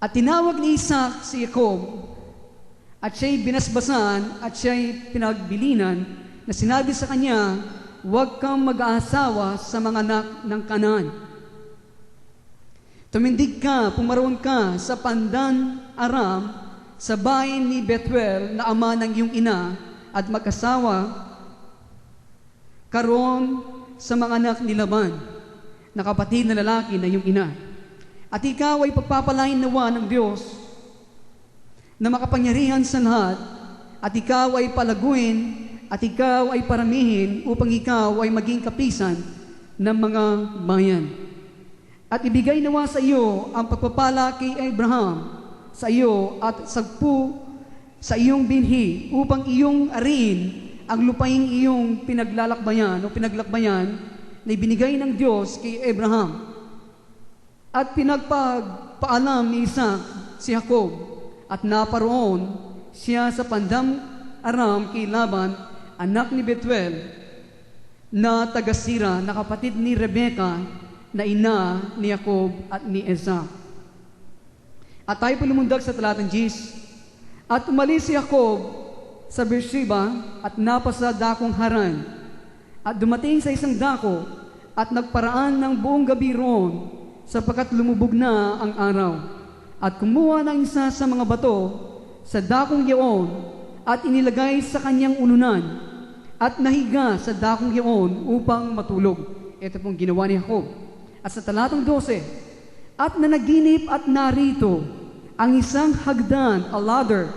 At tinawag ni Isaac si Jacob, at siya'y binasbasan at siya'y pinagbilinan, na sinabi sa kanya, huwag kang mag-aasawa sa mga anak ng Kanaan. Tumindig ka, pumaroon ka sa Pandan Aram, sa bayan ni Bethuel na ama ng iyong ina, at mag-asawa karon sa mga anak ni Laban, na kapatid na lalaki na iyong ina. At ikaw ay pagpapalain nawa ng Diyos na makapangyarihan sa lahat, at ikaw ay palaguin, at ikaw ay paramihin upang ikaw ay maging kapisan ng mga bayan. At ibigay nawa sa iyo ang pagpapala kay Abraham sa iyo at sagpu sa iyong binhi upang iyong ariin ang lupaing iyong pinaglalakbayan na ibinigay ng Diyos kay Abraham. At pinagpagpaalam ni Isaac si Jacob, at naparoon siya sa Pandam Aram kay Laban, anak ni Bethuel, na taga-Sira, na kapatid ni Rebeka, na ina ni Jacob at ni Isaac. At tayo po lumundag sa talatang 10. At umalis si Jacob sa Beersheba at napasa dakong Haran, at dumating sa isang dako at nagparaan ng buong gabi roon, sapagkat lumubog na ang araw. At kumuha ng isa sa mga bato sa dakong yaon at inilagay sa kanyang ulunan at nahiga sa dakong yaon upang matulog. Ito pong ginawa ni Jacob. At sa talatang 12, at nanaginip at narito ang isang hagdan, a ladder,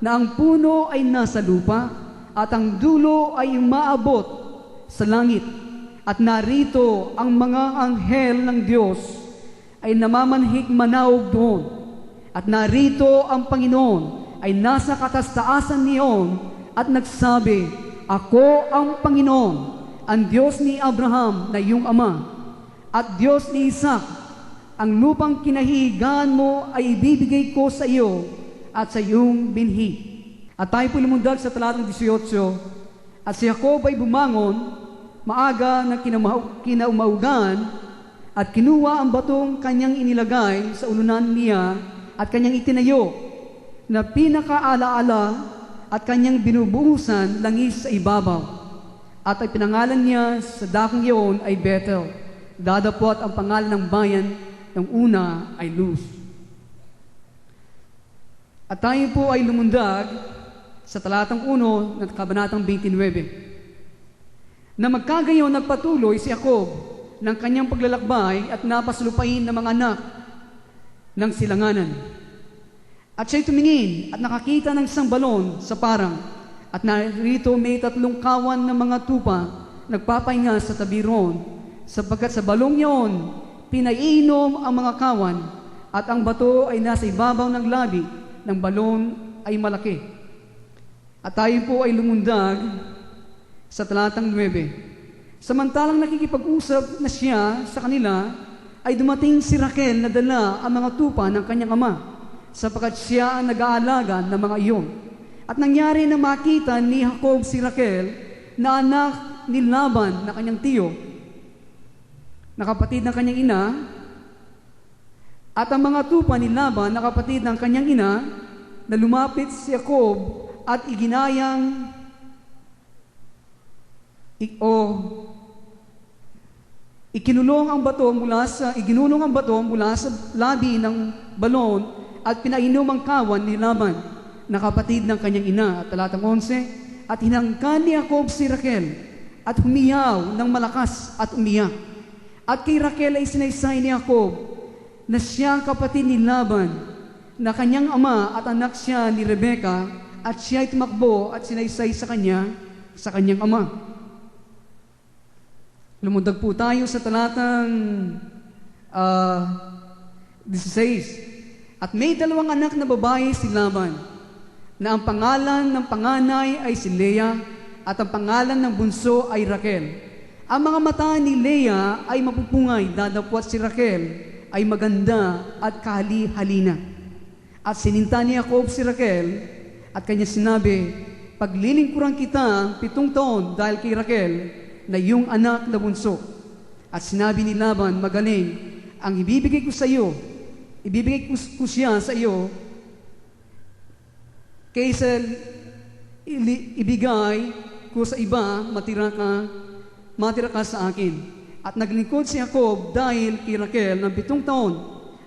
na ang puno ay nasa lupa at ang dulo ay umaabot sa langit. At narito ang mga anghel ng Diyos ay namamanhik manawag doon. At narito ang Panginoon ay nasa katastaasan niyon at nagsabi, ako ang Panginoon, ang Diyos ni Abraham na iyong ama, at Diyos ni Isaac. Ang lupang kinahihigaan mo ay ibibigay ko sa iyo at sa iyong binhi. At tayo po lumundag sa talatang 18. At si Jacob ay bumangon maaga na kinaumawagan, at kinuha ang batong kanyang inilagay sa ulunan niya at kanyang itinayo na pinakaalaala at kanyang binubuhusan langis sa ibabaw. At ay pinangalan niya sa dakong iyon ay Bethel. Dadapot ang pangalan ng bayan ng una ay Luz. At tayo po ay lumundag sa talatang 1 ng kabanatang 29. Na magkagayon nagpatuloy si Jacob ng kanyang paglalakbay at napaslupain ng mga anak ng silanganan. At siya'y tumingin at nakakita ng isang balon sa parang, at narito may 3 kawan ng mga tupa nagpapahinga sa tabi roon, sapagkat sa balong iyon pinaiinom ang mga kawan, at ang bato ay nasa ibabaw ng labi ng balon ay malaki. At tayo po ay lumundag sa talatang 9. Samantalang nakikipag-usap na siya sa kanila, ay dumating si Raquel na dala ang mga tupa ng kanyang ama, sapagkat siya ang nag-aalaga ng mga iyon. At nangyari na makita ni Jacob si Raquel na anak ni Laban na kanyang tiyo, na kapatid ng kanyang ina, at ang mga tupa ni Laban na kapatid ng kanyang ina, na lumapit si Jacob at iginayang iginulong ang bato mula sa labi ng balon at pinainom ang kawan ni Laban na kapatid ng kanyang ina. At talatang 11, at hinangkan ni Jacob si Raquel at humiyaw ng malakas at umiyak. At kay Raquel ay sinaysay ni Jacob na siya ang kapatid ni Laban na kanyang ama at anak siya ni Rebeka, at siya ay tumakbo at sinaysay sa kanyang ama. Lumundag po tayo sa talatang 16. At may 2 anak na babae si Laban, na ang pangalan ng panganay ay si Leah, at ang pangalan ng bunso ay Raquel. Ang mga mata ni Leah ay mapupungay, dadapwat si Raquel ay maganda at kahali-halina. At sininta ni Jacob si Raquel, at kanya sinabi, paglilingkuran kita 7 taon dahil kay Raquel, na iyong anak na bunso. At sinabi ni Laban, magaling, ang ibibigay ko sa iyo ibibigay ko siya sa iyo kaysa ibigay ko sa iba, matira ka sa akin. At naglingkod si Jacob dahil kay Raquel ng 7 taon,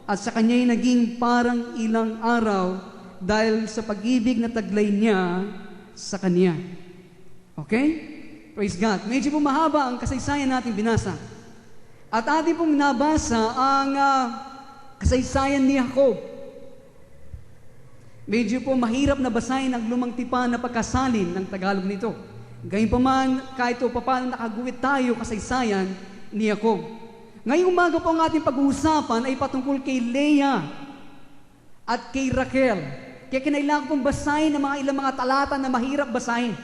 at sa kanya'y naging parang ilang araw dahil sa pag-ibig na taglay niya sa kanya. Okay? Praise God. Medyo po mahaba ang kasaysayan natin binasa. At atin pong nabasa ang kasaysayan ni Jacob. Medyo po mahirap na basahin ang lumang tipan na pagkasalin ng Tagalog nito. Gayunpaman, kahit o paano nakaguhit tayo kasaysayan ni Jacob. Ngayong umaga po ang ating pag-uusapan ay patungkol kay Leah at kay Raquel. Kaya kinailangan pong basahin ng ilang mga talata na mahirap basahin.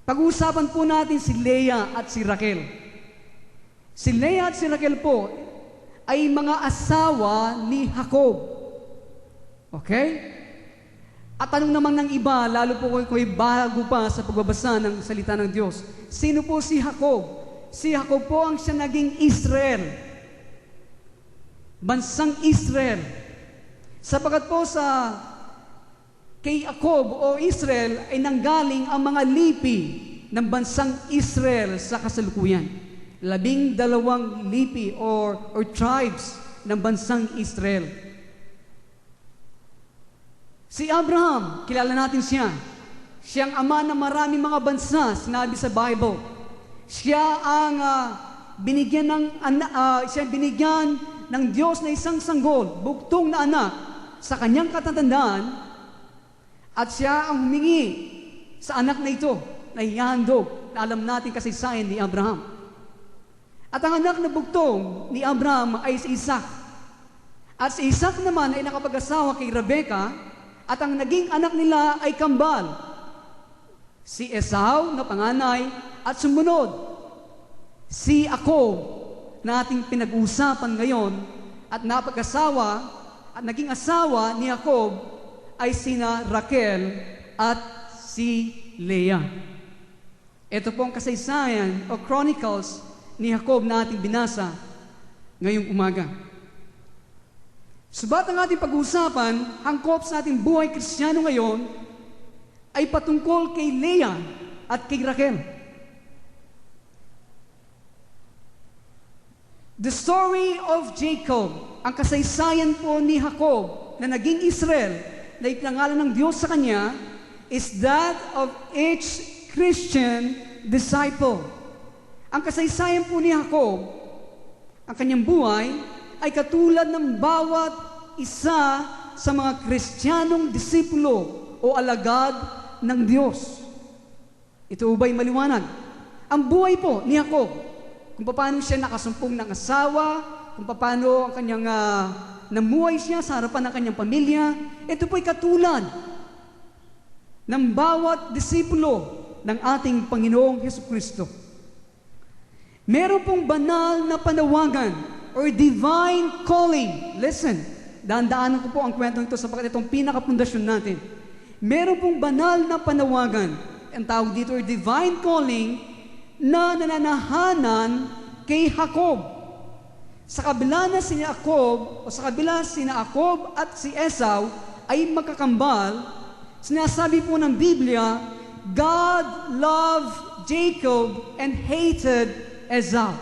Pag-uusapan po natin si Leah at si Raquel. Si Leah at si Raquel po ay mga asawa ni Jacob. Okay? At tanong naman ng iba, lalo po ko'y bago pa sa pagbabasa ng salita ng Diyos. Sino po si Jacob? Si Jacob po ang siya naging Israel. Bansang Israel. Sapagat po sa kay Jacob o Israel ay nanggaling ang mga lipi ng bansang Israel sa kasalukuyan. 12 lipi or tribes ng bansang Israel. Si Abraham, kilala natin siya. Siyang ama ng maraming mga bansa, sinabi sa Bible. Siya ang binigyan ng Diyos na isang sanggol, bugtong na anak sa kanyang katatandaan, at siya ang humingi sa anak na ito na ihandog na alam natin kasaysayan ni Abraham. At ang anak na bugtong ni Abraham ay si Isaac. At si Isaac naman ay nakapag-asawa kay Rebecca, at ang naging anak nila ay kambal, si Esau na panganay, at sumunod si Jacob na ating pinag-uusapan ngayon, at napag-asawa at naging asawa ni Jacob ay sina Raquel at si Leah. Ito po ang kasaysayan o chronicles ni Jacob na ating binasa ngayong umaga. Subat ang ating pag-uusapan, hangkop sa ating buhay Kristiyano ngayon, ay patungkol kay Leah at kay Raquel. The story of Jacob, ang kasaysayan po ni Jacob na naging Israel, na ipinangalan ng Diyos sa kanya, is that of each Christian disciple. Ang kasaysayan po ni Jacob, ang kanyang buhay, ay katulad ng bawat isa sa mga Kristiyanong disipulo o alagad ng Diyos. Ito ba'y maliwanag? Ang buhay po ni Jacob, kung paano siya nakasumpong ng asawa, kung paano ang kanyang namuhay siya sa harapan ng kanyang pamilya, ito po'y katulad ng bawat disipulo ng ating Panginoong Hesukristo. Meron pong banal na panawagan or divine calling. Listen, daan-daanan ko po ang kwentong ito sapagkat itong pinakapundasyon natin. Meron pong banal na panawagan, ang tawag dito or divine calling, na nananahanan kay Jacob. Sa kabila na si Jacob, o sa kabila si Jacob at si Esau ay magkakambal, sinasabi po ng Biblia, God loved Jacob and hated Esau.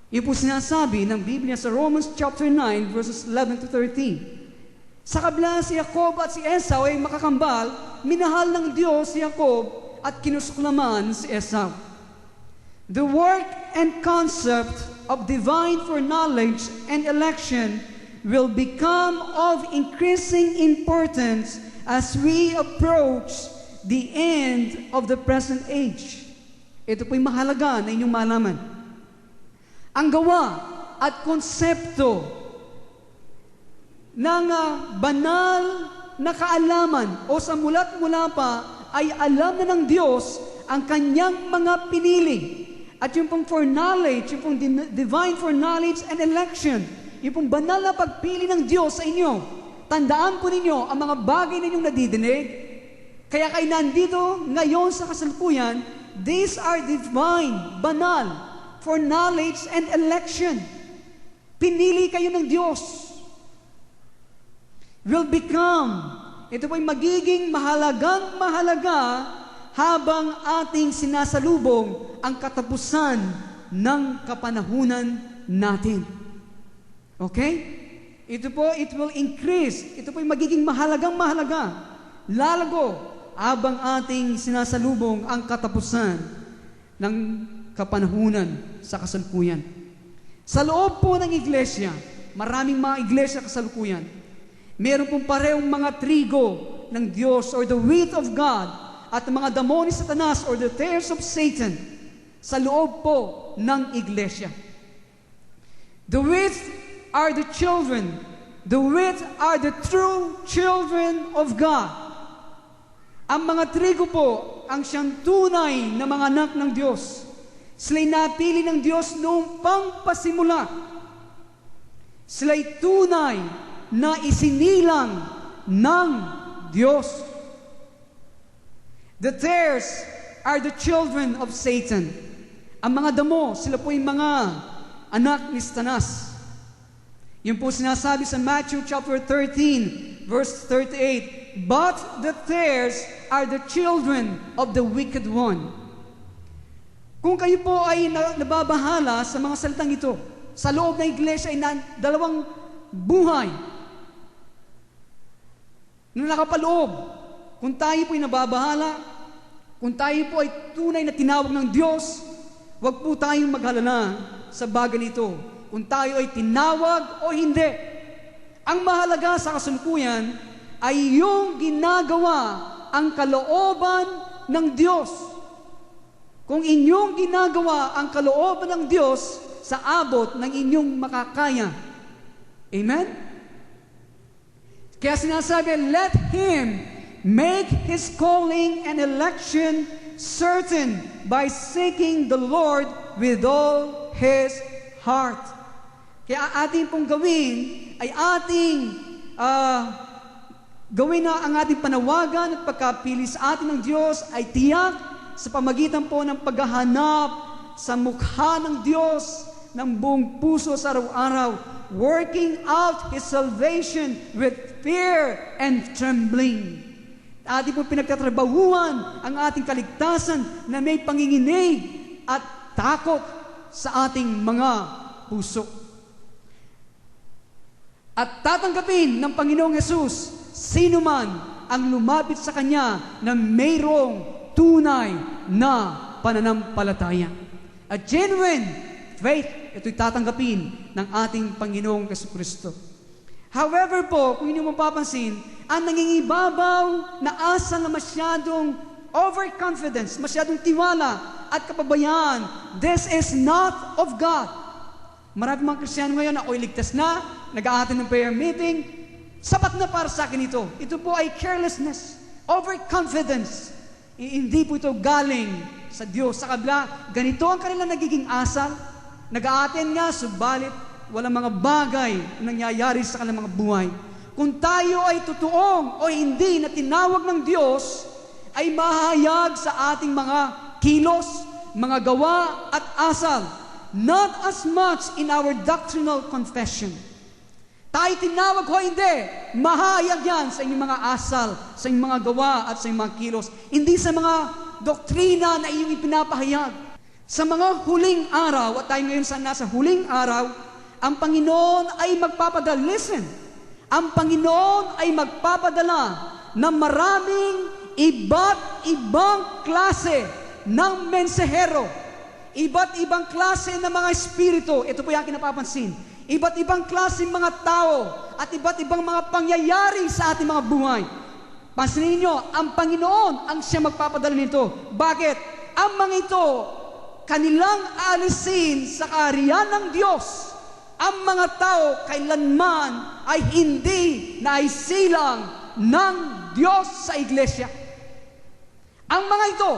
Yun po sinasabi ng Biblia sa Romans chapter 9 verses 11 to 13. Sa kabila si Jacob at si Esau ay makakambal, minahal ng Diyos si Jacob at kinusuklaman si Esau. The work and concept of divine foreknowledge and election will become of increasing importance as we approach the end of the present age. Ito po'y mahalaga na inyong malaman. Ang gawa at konsepto ng banal na kaalaman o sa mula't mula pa ay alam na ng Diyos ang kanyang mga pinili. At yung pong foreknowledge, yung pong divine foreknowledge and election, yung pong banal na pagpili ng Diyos sa inyo, tandaan po ninyo ang mga bagay na inyong nadidinig. Kaya kayo nandito ngayon sa kasalukuyan, these are divine, banal, foreknowledge and election. pinili kayo ng Diyos, will become, ito po'y magiging mahalaga habang ating sinasalubong ang katapusan ng kapanahunan natin. Okay? Ito po, it will increase. Ito po'y magiging mahalaga, lalago, habang ating sinasalubong ang katapusan ng kapanahunan sa kasalukuyan. Sa loob po ng iglesia, maraming mga iglesia kasalukuyan, meron pong parehong mga trigo ng Diyos or the wheat of God at mga damo ni Satanas or the tares of Satan sa loob po ng iglesia. The wheat are the children. The wheat are the true children of God. Ang mga trigo po, ang siyang tunay na mga anak ng Diyos. Sila'y napili ng Diyos noong pangpasimula. Sila'y tunay na isinilang ng Diyos. The tares are the children of Satan. Ang mga damo, sila po yung mga anak ni Satanas. Yun po sinasabi sa Matthew chapter 13, verse 38, but the tares are the children of the wicked one. Kung kayo po ay nababahala sa mga salitang ito, sa loob ng iglesia ay dalawang buhay na nakapaloob. Kung tayo po ay nababahala, kung tayo po ay tunay na tinawag ng Diyos, huwag po tayong maghalala sa bagay nito. Kung tayo ay tinawag o hindi. Ang mahalaga sa kasalukuyan ay yung ginagawa ang kalooban ng Diyos. Kung inyong ginagawa ang kalooban ng Diyos sa abot ng inyong makakaya. Amen? Kaya sinasabi, let Him make His calling and election certain by seeking the Lord with all His heart. Kaya ating pong gawin ay gawin na ang ating panawagan at pagkapili sa atin ng Diyos ay tiyak sa pamagitan po ng paghahanap sa mukha ng Diyos ng buong puso sa araw-araw, working out His salvation with fear and trembling. Ating po pinagtatrabahuan ang ating kaligtasan na may panginginig at takot sa ating mga puso. At tatanggapin ng Panginoong Hesus sino man ang lumapit sa Kanya na mayroong tunay na pananampalataya. A genuine faith, ito'y tatanggapin ng ating Panginoong Jesucristo. However po, kung inyo mapapansin, ang nangingibabaw na asa na masyadong overconfidence, masyadong tiwala at kapabayaan, this is not of God. Marami mga Kristiyano ngayon, ako'y ligtas na, nag-aatin ng prayer meeting, sapat na para sa akin ito. Ito po ay carelessness, overconfidence. Hindi po ito galing sa Diyos. Sa kabila, ganito ang kanilang nagiging asal. Nag-aatin nga, subalit walang mga bagay na nangyayari sa kanilang mga buhay. Kung tayo ay totoong o hindi na tinawag ng Diyos, ay mahayag sa ating mga kilos, mga gawa at asal. Not as much in our doctrinal confession. Tayo tinawag o hindi, mahayag yan sa inyong mga asal, sa inyong mga gawa at sa inyong mga kilos. Hindi sa mga doktrina na iyong ipinapahayag. Sa mga huling araw, at tayo ngayon nasa huling araw, ang Panginoon ay magpapadala. Listen, ang Panginoon ay magpapadala ng maraming iba't ibang klase ng mensahero. Iba't ibang klase ng mga espiritu. Ito po yung kinapapansin. Iba't ibang klase ng mga tao at iba't ibang mga pangyayari sa ating mga buhay. Pansinin niyo, ang Panginoon ang siya magpapadala nito. Bakit? Ang mga ito, kanilang alisin sa kaharian ng Diyos. Ang mga tao kailanman ay hindi naisilang ng Diyos sa iglesia. Ang mga ito,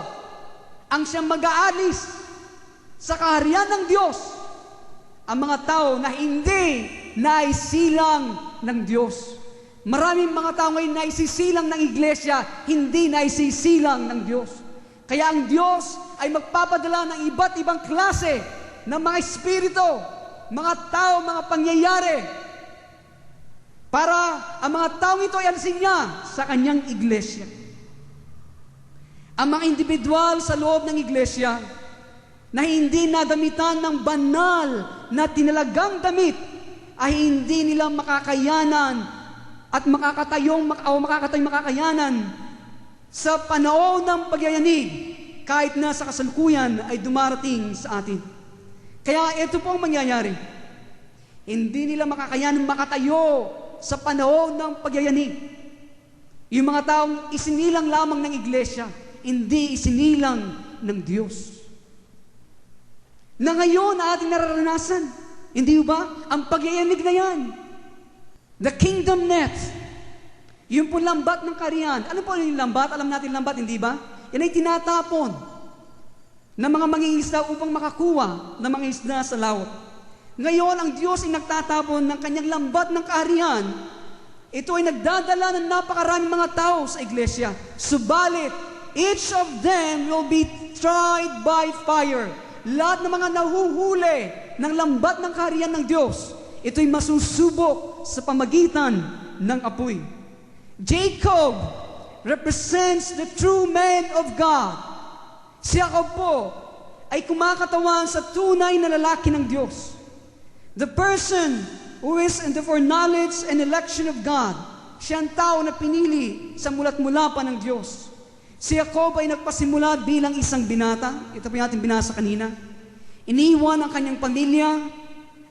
ang siyang mag-aalis sa kaharian ng Diyos, ang mga tao na hindi naisilang ng Diyos. Maraming mga tao ngayon naisisilang ng iglesia, hindi naisisilang ng Diyos. Kaya ang Diyos ay magpapadala ng iba't ibang klase ng mga espiritu mga tao, mga pangyayari, para ang mga taong ito ay alisin niya sa kanyang iglesia. Ang mga individual sa loob ng iglesia na hindi nadamitan ng banal na tinalagang damit ay hindi nila makakayanan at makakatayong makakayanan sa panahon ng pagyayanig kahit na sa kasalukuyan ay dumarating sa atin. Kaya ito po ang mangyayari. Hindi nila makakayanan makatayo sa panahon ng pagyayanig. Yung mga taong isinilang lamang ng iglesia, hindi isinilang ng Diyos. Na ngayon ating nararanasan, hindi ba? Ang pagyayanig na yan. The kingdom net. Yung po lambat ng kaharian. Alam po yung lambat? Alam natin lambat, hindi ba? Yan ay tinatapon ng mga mangingisda upang makakuha ng mga isda sa laot. Ngayon, ang Diyos ay nagtatapon ng kanyang lambat ng kaharian. Ito ay nagdadala ng napakaraming mga tao sa iglesia. Subalit, each of them will be tried by fire. Lahat ng mga nahuhuli ng lambat ng kaharian ng Diyos, ito'y masusubok sa pamagitan ng apoy. Jacob represents the true man of God. Si Jacob po ay kumakatawan sa tunay na lalaki ng Diyos. The person who is in the foreknowledge and election of God. Siya ang tao na pinili sa mulat mula pa ng Diyos. Si Jacob ay nagpasimula bilang isang binata. Ito po yung ating binasa kanina. Iniwan ang kanyang pamilya,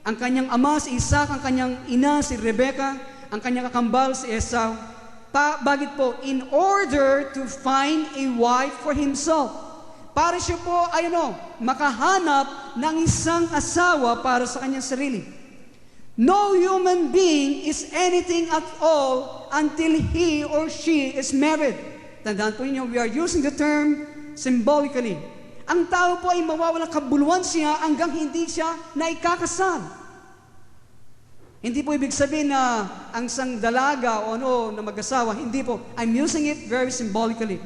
ang kanyang ama si Isaac, ang kanyang ina si Rebecca, ang kanyang kakambal si Esau. Bakit po? In order to find a wife for himself. Para siya po ay makahanap ng isang asawa para sa kanyang sarili. No human being is anything at all until he or she is married. Tandaan po ninyo, we are using the term symbolically. Ang tao po ay mawawalang kabuluhan siya hanggang hindi siya naikakasal. Hindi po ibig sabihin na ang isang dalaga o na mag-asawa, hindi po. I'm using it very symbolically.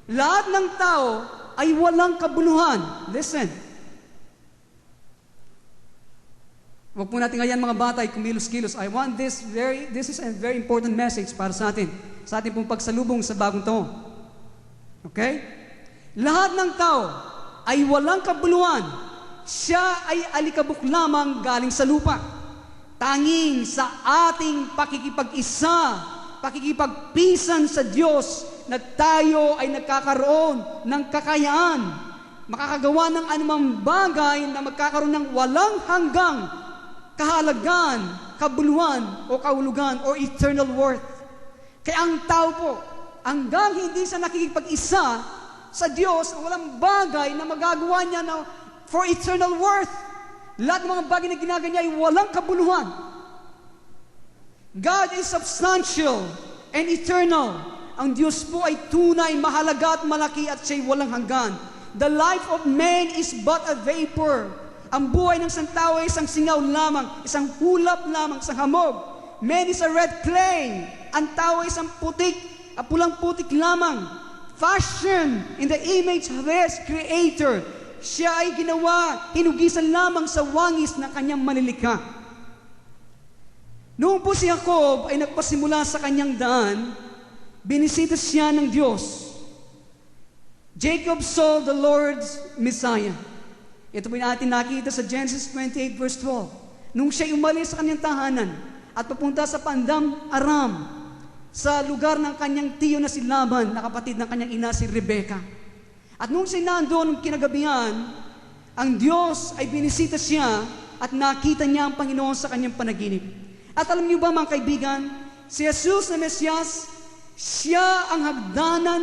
Lahat ng tao ay walang kabuluhan. Listen. Huwag po natin ngayon mga bata ay kumilos-kilos. This is a very important message para sa atin. Sa ating pong pagsalubong sa bagong taon. Okay? Lahat ng tao ay walang kabuluhan. Siya ay alikabok lamang galing sa lupa. Tanging sa ating pakikipag-isa, pakikipagpisan sa Diyos na tayo ay nagkakaroon ng kakayaan, makakagawa ng anumang bagay na magkakaroon ng walang hanggang kahalagan, kabuluhan o kahulugan o eternal worth. Kaya ang tao po, hanggang hindi siya nakikipag-isa sa Diyos, walang bagay na magagawa niya na for eternal worth. Lahat ng mga bagay na ginagawa niya ay walang kabuluhan. God is substantial and eternal. Ang Diyos po ay tunay, mahalaga at malaki at siya'y walang hanggan. The life of man is but a vapor. Ang buhay ng isang tao ay isang singaw lamang, isang hulap lamang, isang hamog. Man is a red clay. Ang tao ay isang putik, pulang putik lamang. Fashioned in the image of His Creator. Siya ay ginawa, hinugisan lamang sa wangis ng kanyang manilikha. Noong po si Jacob ay nagpasimula sa kanyang daan, binisita siya ng Diyos. Jacob saw the Lord's Messiah. Ito po natin nakita sa Genesis 28 verse 12. Nung siya umalis sa kanyang tahanan at papunta sa Pandam Aram, sa lugar ng kanyang tiyo na si Laban, na kapatid ng kanyang ina si Rebecca. At nung siya nandoon kinagabihan, ang Diyos ay binisita siya at nakita niya ang Panginoon sa kanyang panaginip. At alam niyo ba mga kaibigan, si Jesus na Mesiyas, siya ang hagdanan,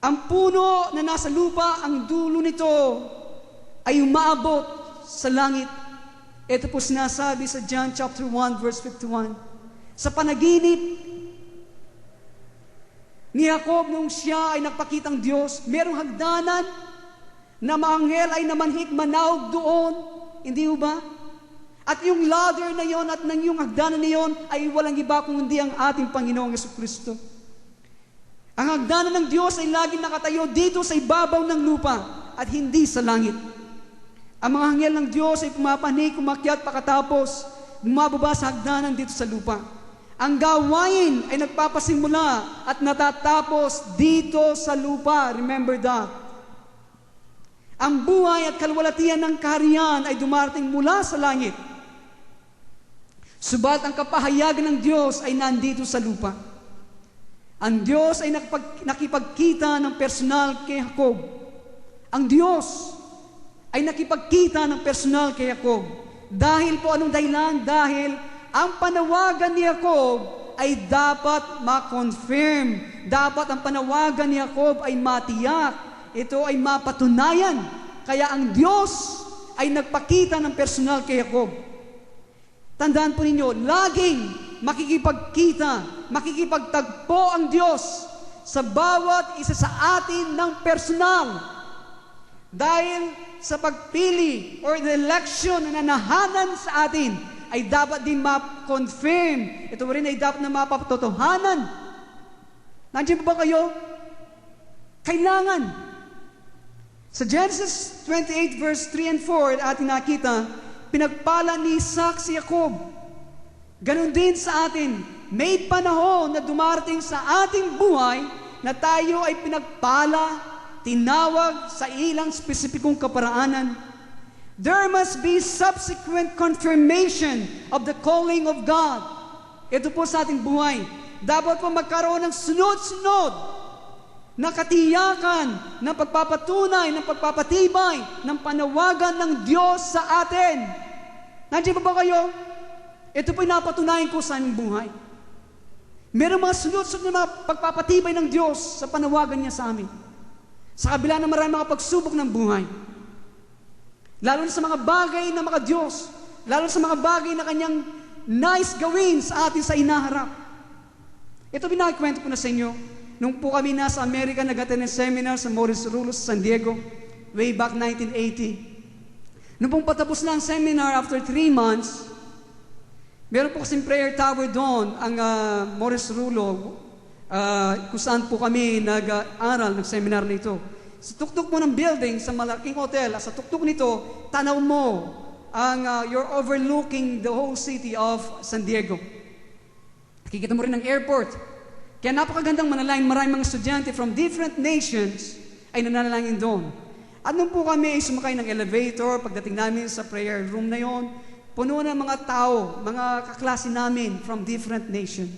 ang puno na nasa lupa, ang dulo nito ay umaabot sa langit. Ito po sinasabi sa John chapter 1 verse 51. Sa panaginip ni Jacob nung siya ay nagpakitang Diyos, merong hagdanan na maanghel ay namanhik manawag doon. Hindi ba? At yung ladder na yon at yung hagdanan na yon ay walang iba kundi ang ating Panginoong Jesucristo. Ang hagdanan ng Diyos ay laging nakatayo dito sa ibabaw ng lupa at hindi sa langit. Ang mga anghel ng Diyos ay pumapanik, umakyat, pakatapos bumababa sa hagdanan dito sa lupa. Ang gawain ay nagpapasimula at natatapos dito sa lupa. Remember that. Ang buhay at kalwalatian ng kaharian ay dumarating mula sa langit. Subat ang kapahayagan ng Diyos ay nandito sa lupa. Ang Diyos ay nakipagkita ng personal kay Jacob. Ang Diyos ay nakipagkita ng personal kay Jacob. Dahil po anong dahilan? Dahil ang panawagan ni Jacob ay dapat ma-confirm. Dapat ang panawagan ni Jacob ay matiyak. Ito ay mapatunayan. Kaya ang Diyos ay nagpakita ng personal kay Jacob. Tandaan po ninyo, laging makikipagkita, makikipagtagpo ang Diyos sa bawat isa sa atin ng personal. Dahil sa pagpili or the election na nanahanan sa atin, ay dapat din ma-confirm. Ito rin ay dapat na mapatotohanan. Nandiyan ba kayo? Kailangan. Sa Genesis 28 verse 3 and 4, atin nakita, pinagpala ni Isaac si Jacob. Ganon din sa atin. May panahon na dumarating sa ating buhay na tayo ay pinagpala, tinawag sa ilang spesipikong kaparaanan. There must be subsequent confirmation of the calling of God. Ito po sa ating buhay. Dapat po magkaroon ng sunod-sunod na katiyakan, ng pagpapatunay, ng pagpapatibay, ng panawagan ng Diyos sa atin. Nandiyan ba kayo? Ito po'y napatunayan ko sa aming buhay. Merong mga sunod-sunod na pagpapatibay ng Diyos sa panawagan niya sa amin. Sa kabila ng maraming mga pagsubok ng buhay. Lalo na sa mga bagay na mga Diyos. Lalo sa mga bagay na kanyang nice gawin sa atin sa inaharap. Ito binakikwento ko na sa inyo. Nung po kami nasa Amerika, nag-attend ng seminar sa Morris Rulo sa San Diego, way back 1980. Nung pong patapos na ang seminar, after 3 months, meron po kasing prayer tower doon, ang Morris Rulo, kung saan po kami nag-aral ng seminar na ito. Sa tuktok mo ng building, sa malaking hotel, sa tuktok nito, tanaw mo ang you're overlooking the whole city of San Diego. Nakikita mo rin ang airport. Kaya napakagandang manalangin, maraming mga estudyante from different nations ay nanalangin doon. At nung po kami ay sumakay ng elevator, pagdating namin sa prayer room na yon, puno ng mga tao, mga kaklase namin from different nations.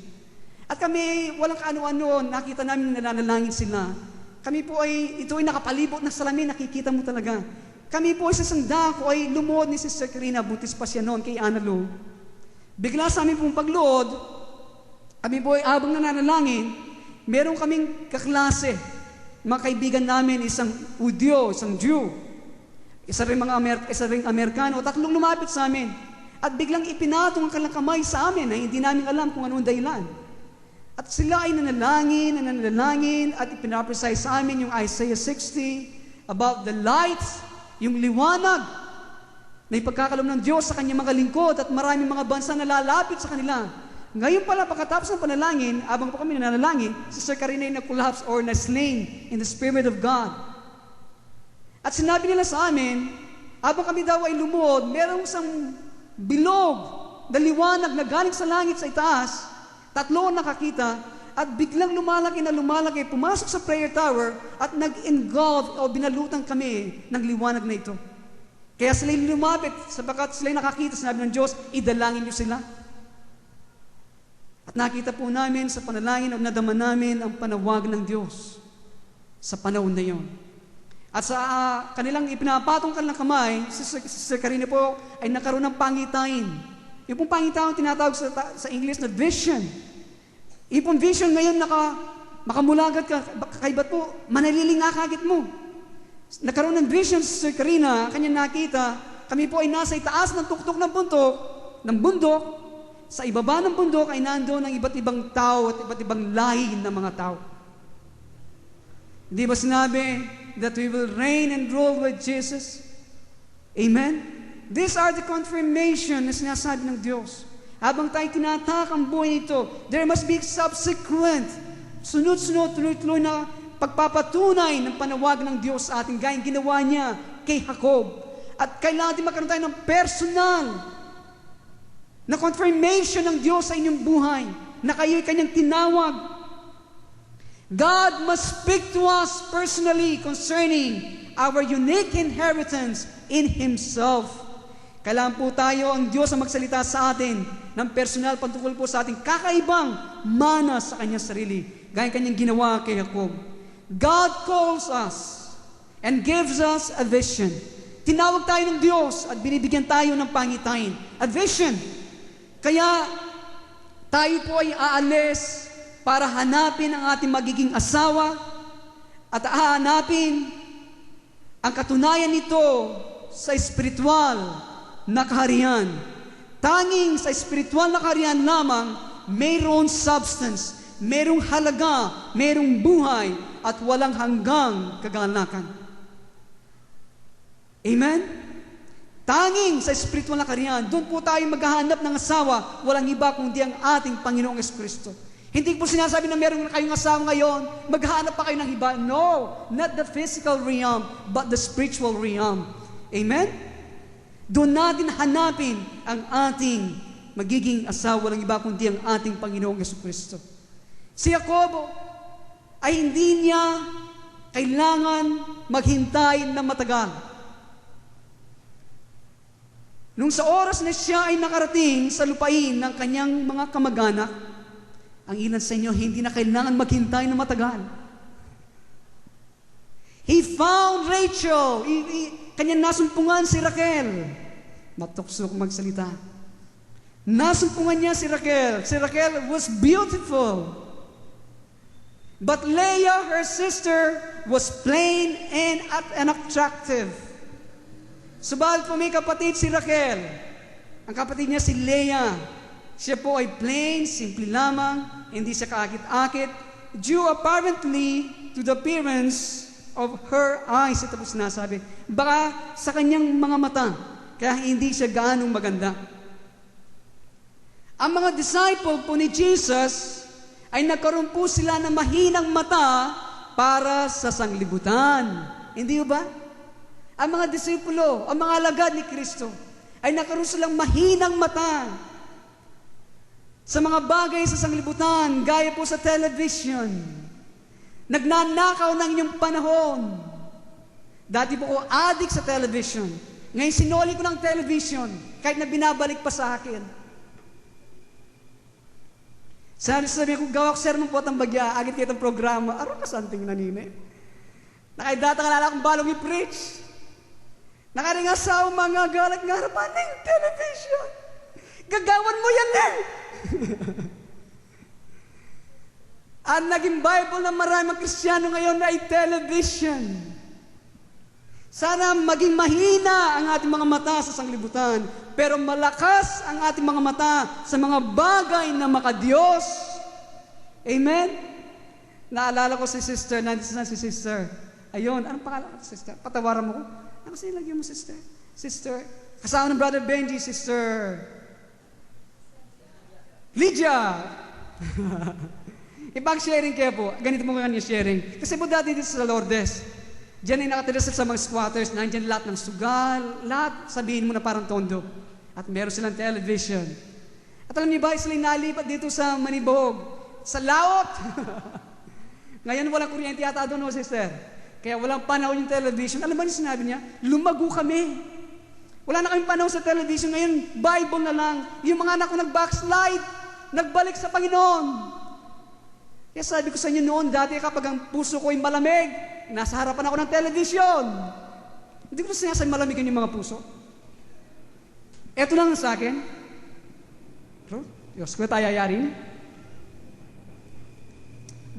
At kami, walang kaano-ano, nakita namin nanalangin sila. Kami po ay, ito ay nakapalibot na salamin, nakikita mo talaga. Kami po ay sa sangdako ay lumuhod ni Sister Karina, buntis pa siya noon kay Ana Lu. Bigla sa amin pong pagluhod, kami po ay habang nananalangin, meron kaming kaklase, mga kaibigan namin, isang Udyo, isang Jew, isa rin Amerikano, tatlong lumapit sa amin. At biglang ipinatong ang kanilang kamay sa amin na hindi namin alam kung anong dahilan. At sila ay nananalangin at ipinapresay sa amin yung Isaiah 60 about the light, yung liwanag na ipagkakaloob ng Diyos sa kanyang mga lingkod at maraming mga bansa na lalapit sa kanila. Ngayon pala, pagkatapos ng panalangin, abang po kami nanalangin, si Sister Karina ay na-collapse or na-slain in the Spirit of God. At sinabi nila sa amin, abang kami daw ay lumuhod, merong isang bilog na liwanag na galing sa langit sa itaas, tatlo nakakita, at biglang lumalaki, pumasok sa prayer tower, at nag-engulf o binalutan kami ng liwanag na ito. Kaya sila lumapit, sapagkat sila nakakita, sinabi ng Diyos, idalangin niyo sila. At nakita po namin sa panalangin at nadama namin ang panawag ng Diyos sa panahon na yon. At sa kanilang ipinapatong kanilang kamay, si Sister Karina po ay nakaroon ng pangitain. Yung pong pangitain tinatawag sa English na vision. Yung pong vision ngayon makamulagat ka, kay ba't po, manaliling nga kagit mo. Nakaroon ng vision si Sister Karina, kanya nakita, kami po ay nasa itaas ng tuktok ng bundok, sa ibaba ng bundok ay nandoon ang iba't ibang tao at iba't ibang lahi ng mga tao. Hindi ba sinabi that we will reign and rule with Jesus? Amen? These are the confirmation na sinasabi ng Diyos. Habang tayo tinatak ang buhay nito, there must be subsequent, sunod-sunod, tuloy-tuloy na pagpapatunay ng panawag ng Diyos sa ating gayang ginawa niya kay Jacob. At kailangan din magkaroon tayo ng personal na confirmation ng Diyos sa inyong buhay na kayo'y Kanyang tinawag. God must speak to us personally concerning our unique inheritance in Himself. Kailangan po tayo, ang Diyos ang magsalita sa atin ng personal patungkol po sa ating kakaibang mana sa Kanyang sarili. Gaya Kanyang ginawa kay Jacob. God calls us and gives us a vision. Tinawag tayo ng Diyos at binibigyan tayo ng pangitain. A vision. Kaya tayo po ay aalis para hanapin ang ating magiging asawa at hahanapin ang katunayan nito sa espiritual na kaharian. Tanging sa espiritual na kaharian lamang mayroon substance, mayroong halaga, mayroong buhay at walang hanggang kagalakan. Amen? Tanging sa espiritual na kaharian, doon po tayo maghahanap ng asawa, walang iba kundi ang ating Panginoong Jesucristo. Hindi po sinasabi na meron kayong asawa ngayon, maghahanap pa kayo ng iba. No, not the physical realm, but the spiritual realm. Amen? Doon natin hanapin ang ating magiging asawa, walang iba kundi ang ating Panginoong Jesucristo. Si Jacob ay hindi niya kailangan maghintay na matagal. Nung sa oras na siya ay nakarating sa lupain ng kanyang mga kamag-anak, ang ilan sa inyo, hindi na kailangan maghintay na matagal. He found Rachel. Kanyang nasumpungan si Raquel. Matukso kong magsalita. Nasumpungan niya si Raquel. Si Raquel was beautiful. But Leah, her sister, was plain and unattractive. Subalit po may kapatid si Raquel. Ang kapatid niya si Leah. Siya po ay plain, simple lamang, hindi siya kaakit-akit, due apparently to the appearance of her eyes. Ito po sinasabi. Baka sa kanyang mga mata, kaya hindi siya gaanong maganda. Ang mga disciple po ni Jesus ay nagkaroon po sila ng mahinang mata para sa sanglibutan. Hindi ba? Ang mga disipulo, ang mga alagad ni Kristo, ay nagkaroon silang mahinang mata sa mga bagay sa sanglibutan, gaya po sa television. Nagnanakaw ng inyong panahon. Dati po ko addict sa television. Ngayon sinoli ko ng television, kahit na binabalik pa sa akin. Sabi ko, gawak sir ng potang bagya, agit kayo itong programa, aron ka santing nanine. Nakaidata ka lala kong balong i-preach. Nakaringa sa mga galat nga harapan ng television. Gagawan mo yan eh! Ang naging Bible ng maraming Kristiyano ngayon ay television. Sana maging mahina ang ating mga mata sa sanglibutan, pero malakas ang ating mga mata sa mga bagay na makadiyos. Amen? Naalala ko si sister, nandiyan si sister. Ayun, anong pangalan ko, sister? Patawaran mo ko. Ano kasi ilagay mo, sister? Sister, kasama ng Brother Benji, sister Lydia. Ipag-sharing kayo po. Ganito mo kanya sharing. Kasi po dati dito sa Lourdes, diyan ay nakatira sa mga squatters, nandiyan lahat ng sugal, lahat sabihin mo na parang tondo. At meron silang television. At alam niyo ba, sila nalipat dito sa Manibog, sa laot. Ngayon walang kuryente yata doon, no, sister? Kaya walang panahon yung television. Alam ba niyo sinabi niya? Lumago kami. Wala na kaming panahon sa television. Ngayon, Bible na lang. Yung mga anak ko nag-backslide, nagbalik sa Panginoon. Kaya sabi ko sa inyo noon, dati kapag ang puso ko ay malamig, nasa harapan ako ng television. Hindi ko sinasabi malamig yung mga puso. Eto lang sa akin. Diyos ko tayo yayarin.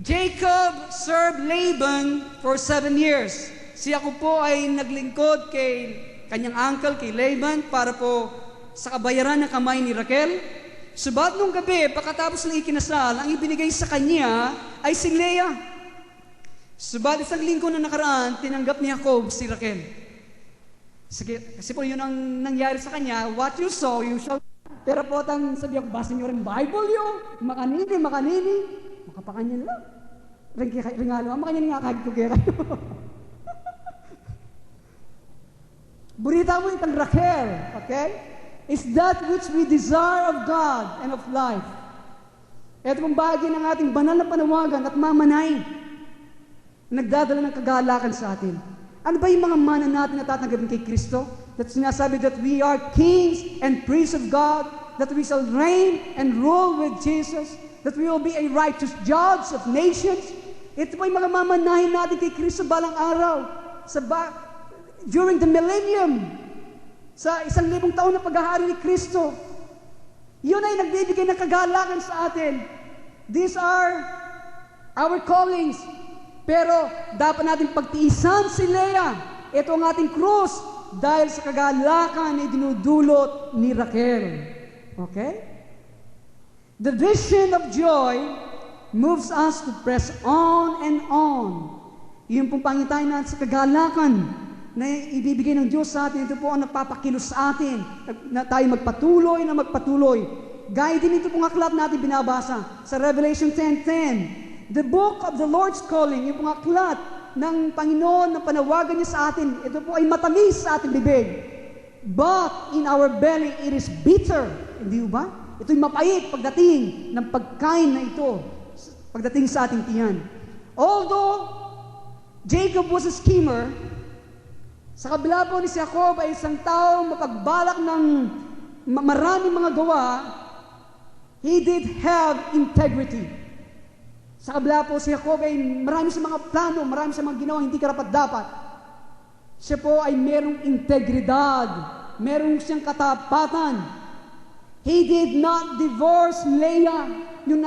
Jacob served Laban for 7 years. Si Jacob po ay naglingkod kay kanyang uncle, kay Laban, para po sa kabayaran ng kamay ni Raquel. Subalit nung gabi, pagkatapos ng ikinasal, ang ibinigay sa kanya ay si Leah. Subalit isang linggo na nakaraan, tinanggap ni Jacob si Raquel. Kasi po yun ang nangyari sa kanya, what you saw, you shall. Pero po, sabi ako, basa niyo rin Bible yun, makanini. Makapakanyan lang. Ringalo, makanyan nga kahit kugera. Burita mo itang Rachel, okay? Is that which we desire of God and of life. Ito pong bahagi ng ating banal na panawagan at mamanayin. Nagdadala ng kagalakan sa atin. Ano ba yung mga mana natin na tatanggapin kay Kristo? That sinasabi that we are kings and priests of God, that we shall reign and rule with Jesus, that we will be a righteous judge of nations. Ito po yung mga mamanahin natin kay Kristo balang araw. During the millennium, sa 1,000 taon na paghahari ni Kristo, yun ay nagbibigay ng kagalakan sa atin. These are our callings. Pero dapat natin pagtiisan si Leah. Ito ang ating krus dahil sa kagalakan na dinudulot ni Rachel. Okay? The vision of joy moves us to press on and on. Iyon pong pangitain natin sa kagalakan na ibibigay ng Diyos sa atin. Ito po ang nagpapakilos sa atin na tayo magpatuloy na magpatuloy. Gaya din ito pong aklat natin binabasa sa Revelation 10:10. The book of the Lord's calling, yung pong aklat ng Panginoon na panawagan niya sa atin, ito po ay matamis sa ating bibig. But in our belly, it is bitter. Hindi ba? Ito'y mapait pagdating ng pagkain na ito, pagdating sa ating tiyan. Although Jacob was a schemer, sa kabila po ni si Jacob ay isang taong mapagbalak ng maraming mga gawa, he did have integrity. Sa kabila po si Jacob ay marami sa mga plano, marami sa mga ginawa hindi karapat-dapat. Siya po ay merong integridad, merong siyang katapatan. He did not divorce Leah. Yung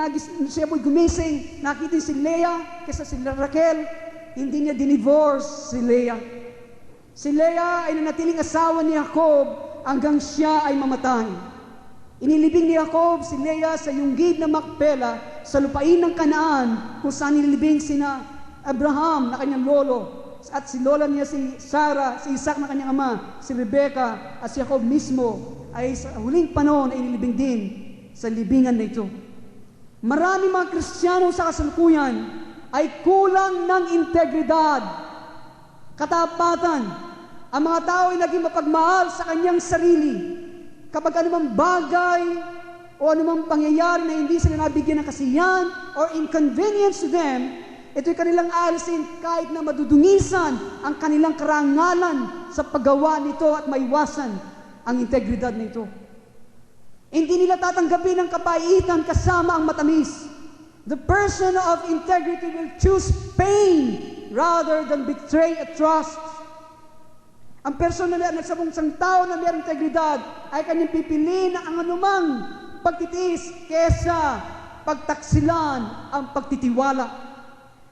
siya po gumising, nakita si Leah kaysa si Rachel, hindi niya dinivorce si Leah. Si Leah ay nanatiling asawa ni Jacob hanggang siya ay mamatay. Inilibing ni Jacob si Leah sa yunggid na Macpela sa lupain ng Kanaan kung saan inilibing sina Abraham na kanyang lolo at si lola niya si Sarah, si Isaac na kanyang ama, si Rebecca at si Jacob mismo ay sa huling panahon ay inilibing din sa libingan na ito. Marami mga Kristiyano sa kasalukuyan ay kulang ng integridad, katapatan. Ang mga tao ay naging mapagmahal sa kanyang sarili. Kapag anumang bagay o anumang pangyayari na hindi sila nabigyan ng kasiyahan or inconvenience to them, ito'y kanilang alisin kahit na madudungisan ang kanilang karangalan sa paggawa nito at maiwasan ang integridad nito. Hindi nila tatanggapin ang kapaitan kasama ang matamis. The person of integrity will choose pain rather than betray a trust. Ang personal na sa isang tao na mayroong integridad ay kanyang pipiliin ang anumang pagtitiis kesa pagtaksilan ang pagtitiwala.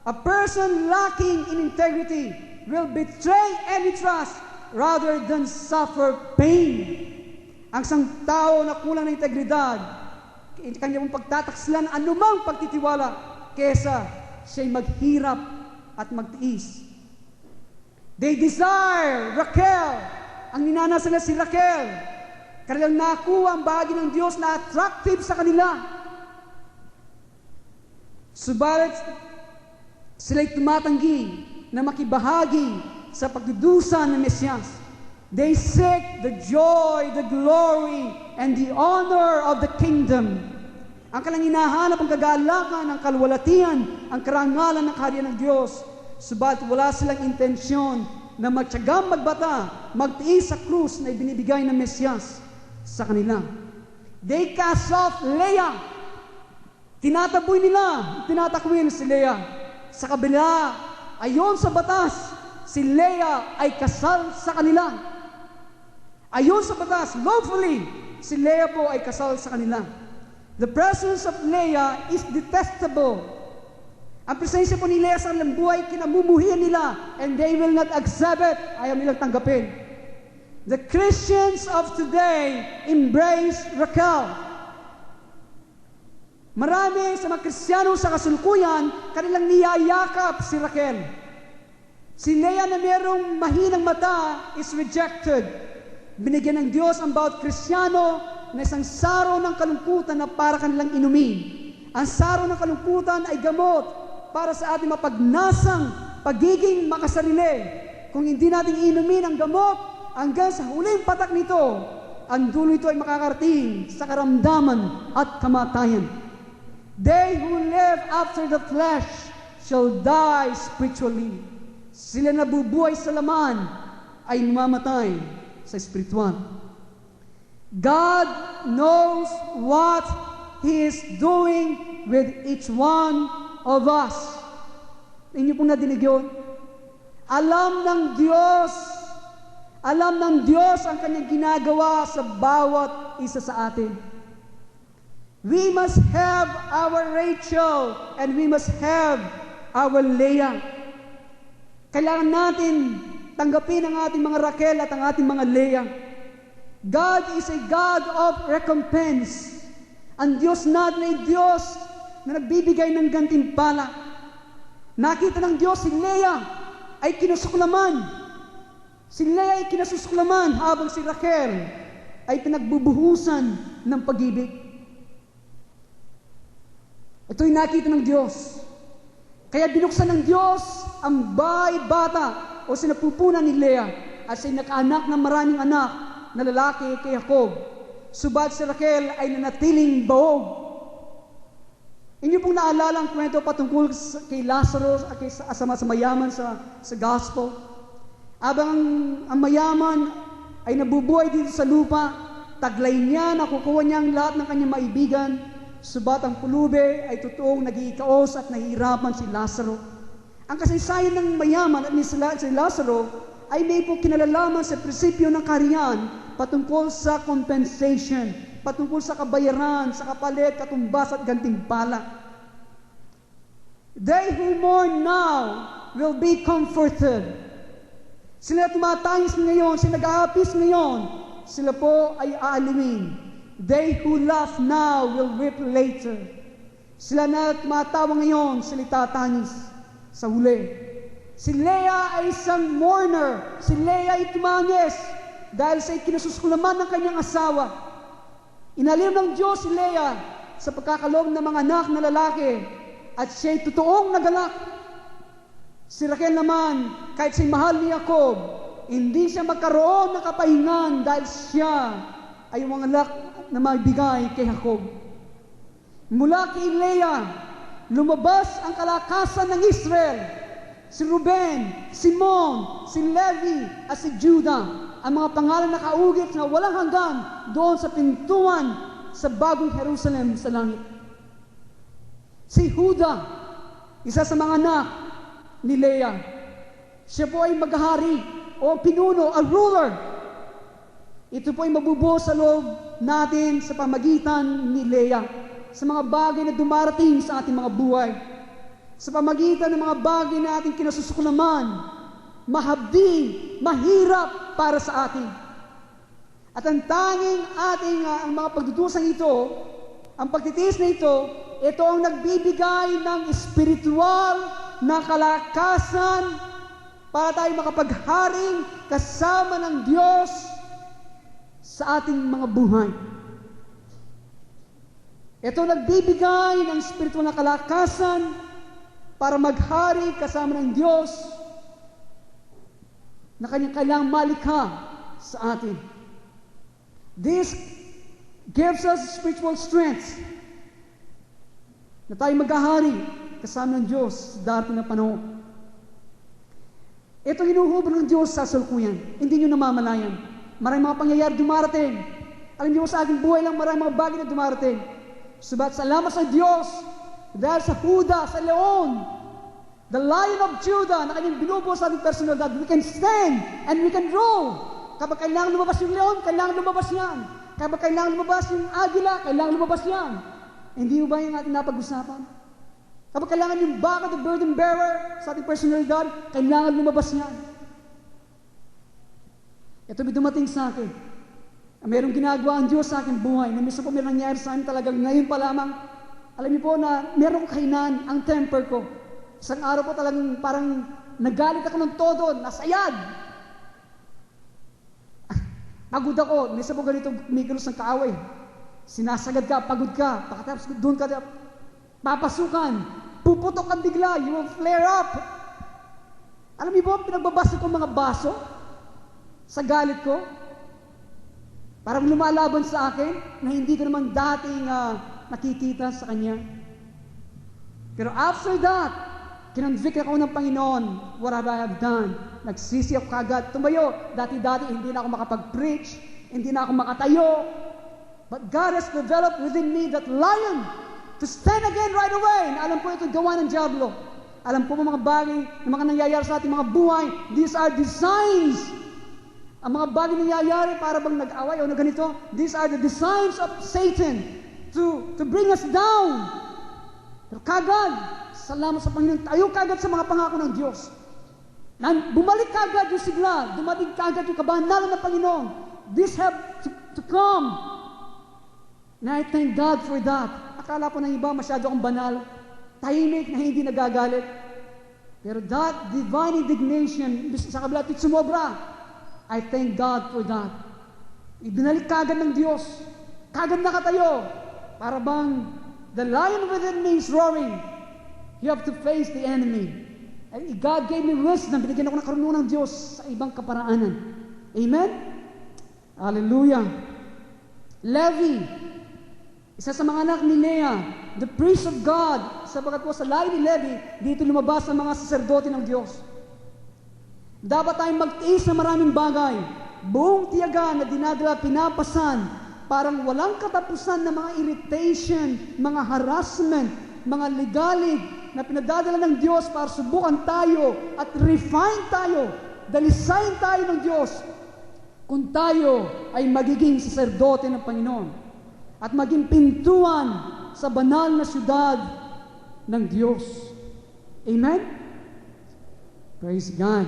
A person lacking in integrity will betray any trust rather than suffer pain. Ang isang tao na kulang ng integridad, kanyang pagtataksilan anumang pagtitiwala kesa siya'y maghirap at magtiis. They desire Rachel. Ang ninanasa nila si Rachel. Kanilang nakuha ang bahagi ng Diyos na attractive sa kanila. Subalit, sila'y tumatanggi na makibahagi sa pagdudusa ng Mesiyas. They seek the joy, the glory, and the honor of the kingdom. Ang kanilang hinahanap ang kagalakan, ang kalwalatian, ang karangalan ng kaharian ng Diyos. Subalit wala silang intensyon na magtiyagang magbata, magtiis sa krus na ibinibigay ng Mesiyas sa kanila. They cast off Leah. Tinataboy nila, tinatakwil si Leah. Sa kabila, ayon sa batas, si Leah ay kasal sa kanila. Ayon sa batas, lawfully, si Leah po ay kasal sa kanila. The presence of Leah is detestable. Ang presensya po ni Leah sa kanilang buhay, kinamumuhian nila, and they will not accept it. Ayaw nilang tanggapin. The Christians of today embrace Rachel. Marami sa mga Kristiyano sa kasalukuyan, kanilang niyayakap si Rachel. Si Leah na mayroong mahinang mata is rejected. Binigyan ng Diyos ang bawat Kristiyano na isang saro ng kalungkutan na para kanilang inumin. Ang saro ng kalungkutan ay gamot para sa ating mapagnasang pagiging makasarili. Kung hindi natin inumin ang gamot, hanggang sa huling patak nito, ang dulo nito ay makakarating sa karamdaman at kamatayan. They who live after the flesh shall die spiritually. Sila nabubuhay sa laman ay mamamatay sa espiritual. God knows what He is doing with each one of us. Inyo pong nadinig yun? Alam ng Diyos ang kanyang ginagawa sa bawat isa sa atin. We must have our Rachel and we must have our Leah. Kailangan natin tanggapin ang ating mga Raquel at ang ating mga Leah. God is a God of recompense. Ang Diyos natin ay Diyos na nagbibigay ng gantimpala. Nakita ng Diyos si Leah ay kinusuklaman. Si Leah ay kinasusuklaman habang si Raquel ay pinagbubuhusan ng pag-ibig. Ito'y nakita ng Diyos. Kaya binuksan ng Diyos ang bata o sinapupunan ni Leah at siya nakaanak ng maraming anak na lalaki kay Jacob. Subalit si Raquel ay nanatiling baog. Inyo pong naalala ang kwento patungkol kay Lazarus at sa mayaman sa gospel. Abang ang mayaman ay nabubuhay dito sa lupa, taglay niya, nakukuha niya ang lahat ng kanyang maibigan, subat ang pulube ay totoong nag-iikaos at nahihirapan si Lazaro. Ang kasaysayan ng mayaman at ni Lazaro ay may po kinalalaman sa prinsipyo ng kaharian patungkol sa compensation, patungkol sa kabayaran, sa kapalit, katumbas at gantimpala. They who mourn now will be comforted. Sila tumatangis ngayon, sila nag-aapis ngayon, sila po ay aaliwin. They who laugh now will weep later. Sila na tumatawa ngayon, sila tatangis sa huli. Si Leah ay isang mourner. Si Leah ay tumangis dahil sa kinasuskulaman ng kanyang asawa. Inalim ng Diyos si Leah sa pagkakaloob ng mga anak na lalaki at siya'y totoong nagalak. Si Raquel naman, kahit siya'y mahal ni Jacob, hindi siya magkaroon ng kapahingan dahil siya ay mga anak na magbigay kay Jacob. Mula kay Leah, lumabas ang kalakasan ng Israel. Si Ruben, Simon, si Levi, at si Judah, ang mga pangalan na kaugit na walang hanggan doon sa pintuan sa bagong Jerusalem sa langit. Si Judah, isa sa mga anak ni Leah, siya po ay maghahari o pinuno, a ruler. Ito po ay mabubuo sa loob natin sa pamagitan ni Leah, sa mga bagay na dumarating sa ating mga buhay, sa pamagitan ng mga bagay na ating kinasusuklaman, mahabdi, mahirap para sa atin. At ang tanging ating ang mga pagdudusan ito, ang pagtitiis na ito ang nagbibigay ng espiritual na kalakasan para tayo makapagharing kasama ng Diyos sa ating mga buhay. Ito nagbibigay ng espiritual na kalakasan para maghari kasama ng Diyos na kanyang malikha sa atin. This gives us spiritual strength na tayo maghahari kasama ng Diyos sa darating na panahon. Ito hinuhubog ng Diyos sa salkuyan. Hindi nyo namamalayan. Maraming mga pangyayari dumarating. Alam niyo sa aking buhay lang maraming mga bagay na dumarating. Subat salamat sa Diyos dahil sa Huda, sa Leon, the Lion of Judah, na kanyang binubuo sa ating personalidad, we can stand and we can roll. Kapag kailangan lumabas yung Leon, kailangan lumabas yan. Kapag kailangan lumabas yung Agila, kailangan lumabas yan. Hindi ba yung ating napag-usapan? Kapag kailangan yung baka, the burden bearer, sa ating personalidad, kailangan lumabas yan. Ito may dumating sa akin. Mayroong ginagawa ang Diyos sa aking buhay, na minsan po may nangyari sa akin talagang ngayon pa lamang. Alam niyo po na mayroong kahinaan ang temper ko. Isang araw po talagang parang nagalit ako ng todo, nasayad. Pagod ako, minsan po ganito kumikilos ng kaaway. Sinasagad ka, pagod ka, pakatapos doon ka, papasukan, puputok ang bigla, you will flare up. Alam niyo po, pinagbabasa ko mga baso. sa galit ko? Parang lumalaban sa akin na hindi ko naman dating nakikita sa Kanya. Pero after that, kinonvict ako ng Panginoon, what have I have done? Nagsisi ako kagad, tumayo. Dati-dati hindi na ako makapag-preach, hindi na ako makatayo. But God has developed within me that lion to stand again right away. Na alam ko ito gawa ng diablo. Alam ko mga bagay na mga nangyayari sa ating mga buhay, these are designs. Ang mga bagay na nangyayari para bang nag-away o na ganito, these are the designs of Satan to bring us down. Pero kagad, salamat sa Panginoon, tayo kagad sa mga pangako ng Diyos. Bumalik kagad yung sigla, dumating kagad yung kabanalan ng Panginoon. This have to come. And I thank God for that. Akala po ng iba, masyado akong banal, tahimik na hindi nagagalit. Pero that divine indignation, sa kabila at sumobra, I thank God for that. Ibinalik kagad ng Diyos, kagad nakatayo, para bang the lion within me is roaring. You have to face the enemy. And God gave me wisdom, binigyan ako ng karunungan ng Diyos sa ibang kaparaanan. Amen? Hallelujah. Levi, isa sa mga anak ni Leah, the priest of God, sapagat po sa lahi ni Levi, dito lumabas ang mga saserdote ng Diyos. Dapat tayong magtiis na maraming bagay, buong tiyaga na dinadala, pinapasan, parang walang katapusan na mga irritation, mga harassment, mga legalig na pinadadala ng Diyos para subukan tayo at refine tayo, dalisayin tayo ng Diyos kung tayo ay magiging saserdote ng Panginoon at maging pintuan sa banal na syudad ng Diyos. Amen? Praise God.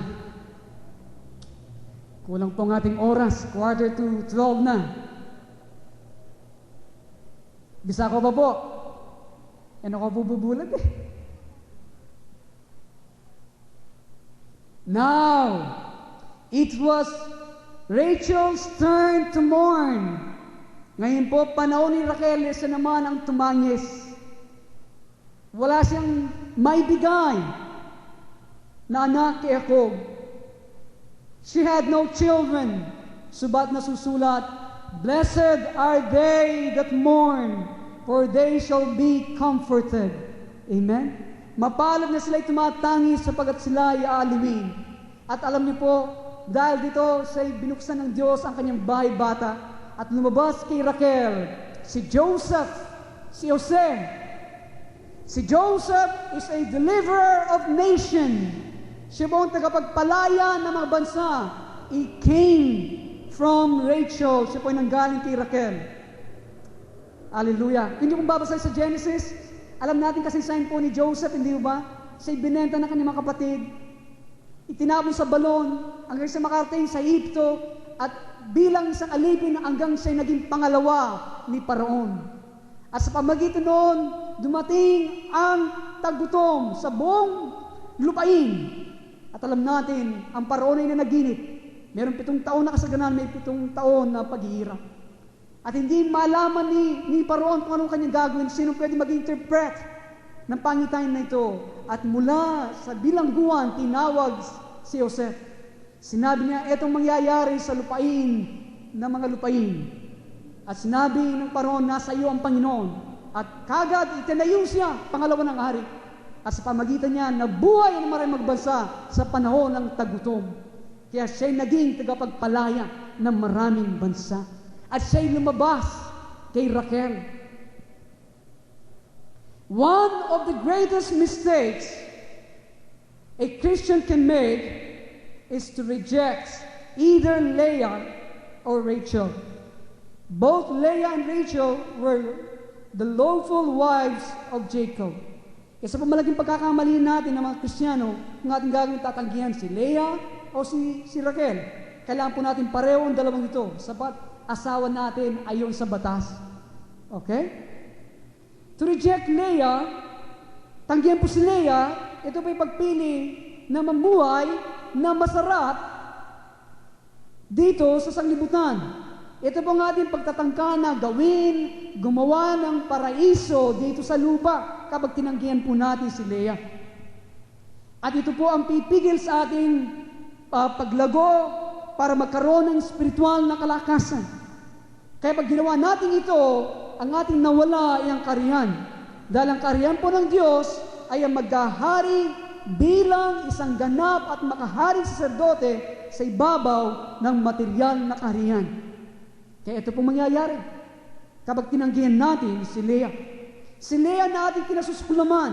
Kulang po ang ating oras, 11:45 na. Bisa ko pa po? Ano ko bububulag eh? Now, it was Rachel's turn to mourn. Ngayon po, panahon ni Raquel, siya naman ang tumangis. Wala siyang maibigay na anak kay Jacob. She had no children. Subat nasusulat, blessed are they that mourn, for they shall be comforted. Amen? Mapalad na sila'y tumatangis sapagat sila ay aaliwin. At alam niyo po, dahil dito siya'y binuksan ng Diyos ang kanyang bahay bata at lumabas kay Raquel, si Joseph, si Jose. Si Joseph is a deliverer of nation. Siya po ang tagapagpalaya ng mga bansa. He came from Rachel. Siya po ay nanggaling kay Raquel. Hallelujah. Hindi kong babasay sa Genesis, alam natin kasi sign po ni Joseph, hindi ba? Siya'y binenta ng kanyang mga kapatid. Itinapon sa balon hanggang sa makarating sa Egypto at bilang isang alipin hanggang siya'y naging pangalawa ni Paraon. At sa pamagitan noon, dumating ang taggutom sa buong lupain. At alam natin, ang Paraon ay nanaginip. Meron 7 taon na kasaganan, may 7 taon na paghihirap. At hindi malaman ni Paraon kung anong kanyang gagawin, sino pwede mag-interpret ng pangitain na ito. At mula sa bilangguan, tinawag si Joseph. Sinabi niya, etong mangyayari sa lupain ng mga lupain. At sinabi ng Paraon, nasa iyo ang Panginoon. At kagad itinayo siya, pangalawa ng hari. At sa pamagitan niya, nabuhay ang maraming magbansa sa panahon ng tagutom. Kaya siya'y naging tagapagpalaya ng maraming bansa. At siya'y lumabas kay Raquel. One of the greatest mistakes a Christian can make is to reject either Leah or Rachel. Both Leah and Rachel were the lawful wives of Jacob. Isa pa malaking pagkakamali natin ng mga Kristiyano, kung ating gagawin tatanggihan si Leah o si Raquel. Kailangan po natin pareho ang dalawang ito, sapat asawa natin ayon sa batas. Okay? To reject Leah, tanggihan po si Leah, ito po yung pagpili na mamuhay na masarap dito sa sanglibutan. Ito po ang ating pagtatangka na gawin, gumawa ng paraiso dito sa lupa kapag tinanggihan po natin si Leah. At ito po ang pipigil sa ating paglago para magkaroon ng spiritual na kalakasan. Kaya pag ginawa natin ito, ang ating nawala ay ang kariyan. Dahil ang kariyan po ng Diyos ay ang maghahari bilang isang ganap at makaharing saserdote sa ibabaw ng material na kariyan. Kaya ito pong mangyayari kapag tinanggihan natin si Leah. Si Leah na ating kinasuskulaman,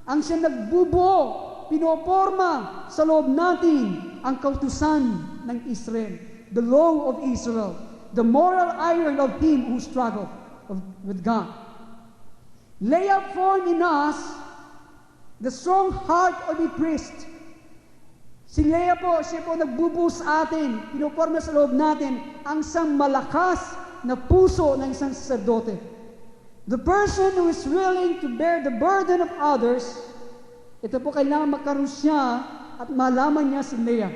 ang siya nagbubuo, pinoporma sa loob natin ang kautusan ng Israel, the law of Israel, the moral iron of him who struggled with God. Leah formed in us the strong heart of a priest. Si Leah po, siya po nagbubuo sa atin, pinoporma sa loob natin ang isang malakas na puso ng isang saserdote. The person who is willing to bear the burden of others, ito po kailangan magkaroon siya at malaman niya si Leah.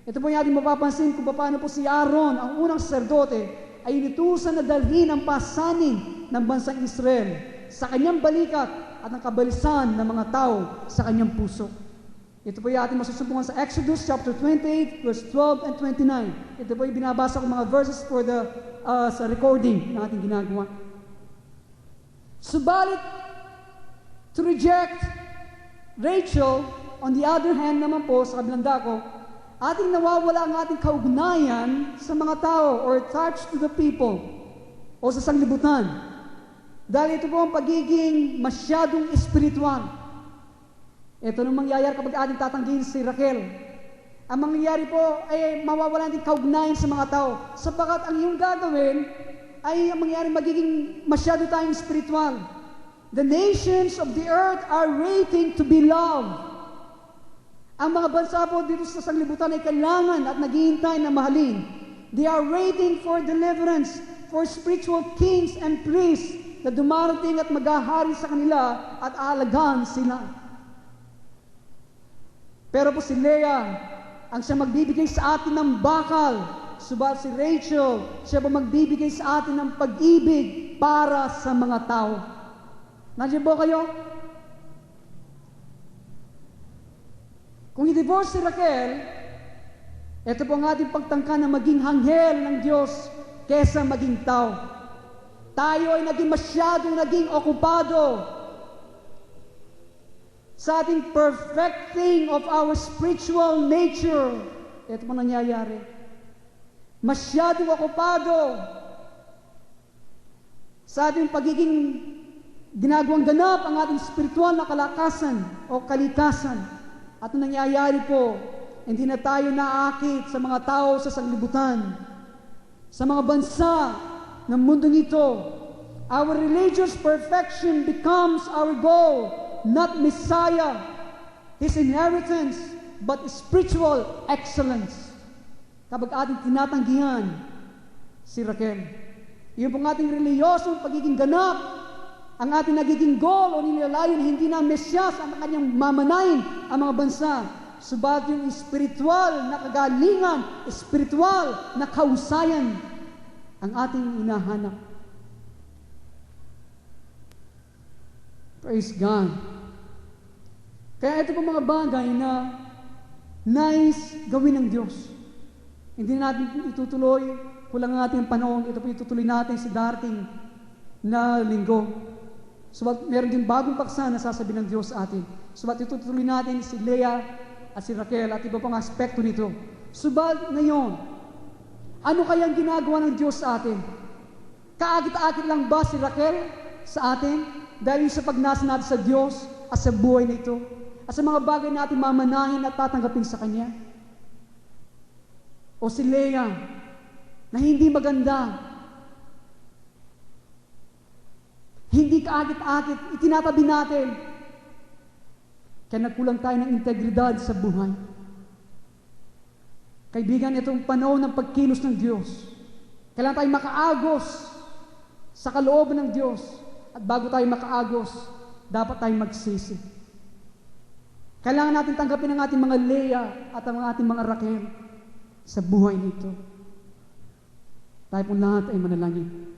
Ito po yung ating mapapansin kung paano po si Aaron, ang unang saserdote, ay inutusan na dalhin ang pasanin ng bansang Israel sa kanyang balikat at ang kabalisan ng mga tao sa kanyang puso. Ito po yung ating masusubukan sa Exodus chapter 28, verse 12 and 29. Ito po yung binabasa ko mga verses for the sa recording na ating ginagawa. Subalit, to reject Rachel, on the other hand naman po, sa kabilang dako, ating nawawala ang ating kaugnayan sa mga tao or attached to the people o sa sanglibutan. Dahil ito po ang pagiging masyadong espiritual. Ito nang mangyayari kapag ating tatanggihin si Raquel. Ang mangyayari po ay mawawala ang kaugnayan sa mga tao. Sapagat ang iyong gagawin ay ang mangyayari magiging masyado tayong espiritual. The nations of the earth are waiting to be loved. Ang mga bansa po dito sa sanglibutan ay kailangan at naghihintay na mahalin. They are waiting for deliverance, for spiritual kings and priests na dumarating at maghahari sa kanila at aalagaan sila. Pero po si Leah, ang siya magbibigay sa atin ng bakal, subalit si Rachel, siya po magbibigay sa atin ng pag-ibig para sa mga tao. Nandiyan po kayo? Kung i-divorce si Raquel, ito po ang ating pagtangka na maging hanghel ng Diyos kesa maging tao. Tayo ay naging okupado sa ating perfecting of our spiritual nature. Ito po nangyayari. Masyadong okupado sa ating pagiging ginagawang ganap ang ating spiritual na kalakasan o kalikasan. At nangyayari po, hindi na tayo naakit sa mga tao sa sanglibutan, sa mga bansa ng mundong ito. Our religious perfection becomes our goal, not Messiah, His inheritance, but spiritual excellence. Kapag ating tinatanggihan si Raquel, yung pong ating reliyosong pagiging ganap, ang ating nagiging goal o nilalayon, hindi na Mesyas ang kanyang mamanayin ang mga bansa, subalit yung spiritual na kagalingan, spiritual na kausayan ang ating hinahanap. Praise God. Kaya ito po mga bagay na nice gawin ng Diyos. Hindi natin itutuloy, kulang ang ating panahon, ito po itutuloy natin sa darating na linggo. Subalit meron din bagong paksa na sasabihin ng Diyos sa atin. Subalit itutuloy natin si Leah at si Raquel at iba pang aspekto nito. Subalit ngayon, ano kayang ginagawa ng Diyos sa atin? Kaagit-agit lang ba si Raquel sa atin? Dahil sa pagnasa natin sa Diyos at sa buhay na ito, at sa mga bagay natin mamanahin at tatanggapin sa Kanya? O si Leah na hindi maganda, hindi kaagit-agit, itinatabi natin. Kaya nagkulang tayo ng integridad sa buhay. Kaibigan, itong panahon ng pagkilos ng Diyos, kailangan tayo makaagos sa kalooban ng Diyos. At bago tayo makaagos, dapat tayo magsisi. Kailangan natin tanggapin ang ating mga Leah at ang ating mga Raquel sa buhay nito. Tayo po lahat ay manalangin.